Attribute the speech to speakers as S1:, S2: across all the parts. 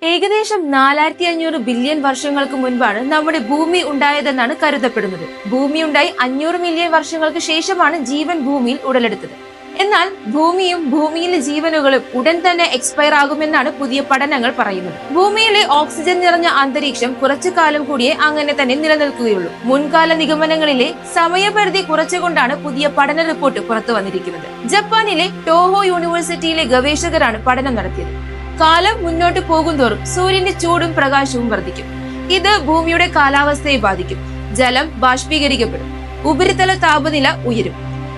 S1: ഏകദേശം 4500 ബില്യൺ വർഷങ്ങൾക്ക് മുൻപാണ് നമ്മുടെ ഭൂമി ഉണ്ടായതെന്നാണ് കരുതപ്പെടുന്നത്. ഭൂമി ഉണ്ടായി 500 മില്യൺ വർഷങ്ങൾക്ക് ശേഷമാണ് ജീവൻ ഭൂമിയിൽ ഉടലെടുത്തത്. എന്നാൽ ഭൂമിയും ഭൂമിയിലെ ജീവനുകളും ഉടൻ തന്നെ എക്സ്പയർ ആകുമെന്നാണ് പുതിയ പഠനങ്ങൾ പറയുന്നത്. ഭൂമിയിലെ ഓക്സിജൻ നിറഞ്ഞ അന്തരീക്ഷം കുറച്ചു കാലം കൂടിയേ അങ്ങനെ തന്നെ നിലനിൽക്കുകയുള്ളൂ. മുൻകാല നിഗമനങ്ങളിലെ സമയപരിധി കുറച്ചുകൊണ്ടാണ് പുതിയ പഠന റിപ്പോർട്ട് പുറത്തു വന്നിരിക്കുന്നത്. ജപ്പാനിലെ ടോഹോ യൂണിവേഴ്സിറ്റിയിലെ ഗവേഷകരാണ് പഠനം നടത്തിയത്. കാലം മുന്നോട്ട് പോകുന്തോറും സൂര്യന്റെ ചൂടും പ്രകാശവും വർദ്ധിക്കും. ഇത് ഭൂമിയുടെ കാലാവസ്ഥയെ ബാധിക്കും. ജലം ബാഷ്പീകരിക്കപ്പെടും. ഉപരിതല താപനില ഉയരും.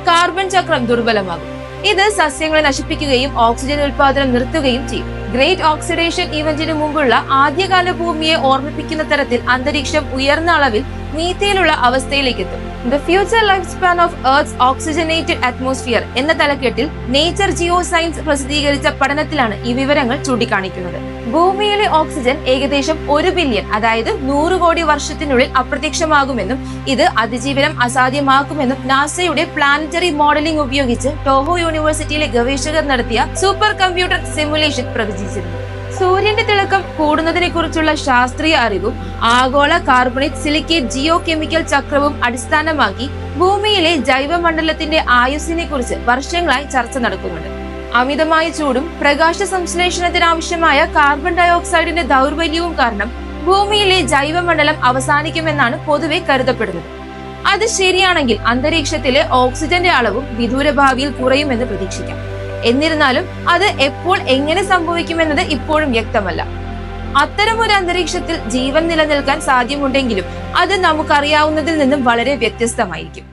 S1: കാർബൺ ചക്രം ദുർബലമാകും. ഇത് സസ്യങ്ങളെ നശിപ്പിക്കുകയും ഓക്സിജൻ ഉൽപാദനം നിർത്തുകയും ചെയ്യും. ഗ്രേറ്റ് ഓക്സിഡേഷൻ ഇവന്റിന് മുമ്പുള്ള ആദ്യകാല ഭൂമിയെ ഓർമ്മിപ്പിക്കുന്ന തരത്തിൽ അന്തരീക്ഷം ഉയർന്ന അളവിൽ മീഥേലുള്ള അവസ്ഥയിലേക്ക് എത്തും. The future life span of earth's oxygenated atmosphere എന്ന തലക്കെട്ടിൽ നേച്ചർ ജിയോ സയൻസ് പ്രസിദ്ധീകരിച്ച പഠനത്തിലാണ് ഈ വിവരങ്ങൾ ചൂണ്ടിക്കാണിക്കുന്നത്. ഭൂമിയിലെ ഓക്സിജൻ ഏകദേശം 1 ബില്യൺ അതായത് 100 കോടി വർഷത്തിനുള്ളിൽ അപ്രത്യക്ഷമാകുമെന്നും ഇത് അതിജീവനം അസാധ്യമാക്കുമെന്നും നാസയുടെ പ്ലാനറ്ററി മോഡലിംഗ് ഉപയോഗിച്ച് ടോഹോ യൂണിവേഴ്സിറ്റിയിലെ ഗവേഷകർ നടത്തിയ സൂപ്പർ കമ്പ്യൂട്ടർ സിമുലേഷൻ പ്രവചിച്ചിരുന്നു. സൂര്യന്റെ തിളക്കം കൂടുന്നതിനെ കുറിച്ചുള്ള ശാസ്ത്രീയ അറിവും ആഗോള കാർബണേറ്റ് സിലിക്കേറ്റ് ജിയോ കെമിക്കൽ ചക്രവും അടിസ്ഥാനമാക്കി ഭൂമിയിലെ ജൈവമണ്ഡലത്തിന്റെ ആയുസ്സിനെ കുറിച്ച് വർഷങ്ങളായി ചർച്ച നടക്കുന്നുണ്ട്. അമിതമായ ചൂടും പ്രകാശ സംശ്ലേഷണത്തിനാവശ്യമായ കാർബൺ ഡയോക്സൈഡിന്റെ ദൗർബല്യവും കാരണം ഭൂമിയിലെ ജൈവമണ്ഡലം അവസാനിക്കുമെന്നാണ് പൊതുവെ കരുതപ്പെടുന്നത്. അത് ശരിയാണെങ്കിൽ അന്തരീക്ഷത്തിലെ ഓക്സിജന്റെ അളവും വിദൂര ഭാവിയിൽ കുറയുമെന്ന് പ്രതീക്ഷിക്കാം. എന്നിരുന്നാലും അത് എപ്പോൾ എങ്ങനെ സംഭവിക്കുമെന്നത് ഇപ്പോഴും വ്യക്തമല്ല. അത്തരമൊരു അന്തരീക്ഷത്തിൽ ജീവൻ നിലനിൽക്കാൻ സാധ്യമുണ്ടെങ്കിലും അത് നമുക്കറിയാവുന്നതിൽ നിന്നും വളരെ വ്യത്യസ്തമായിരിക്കും.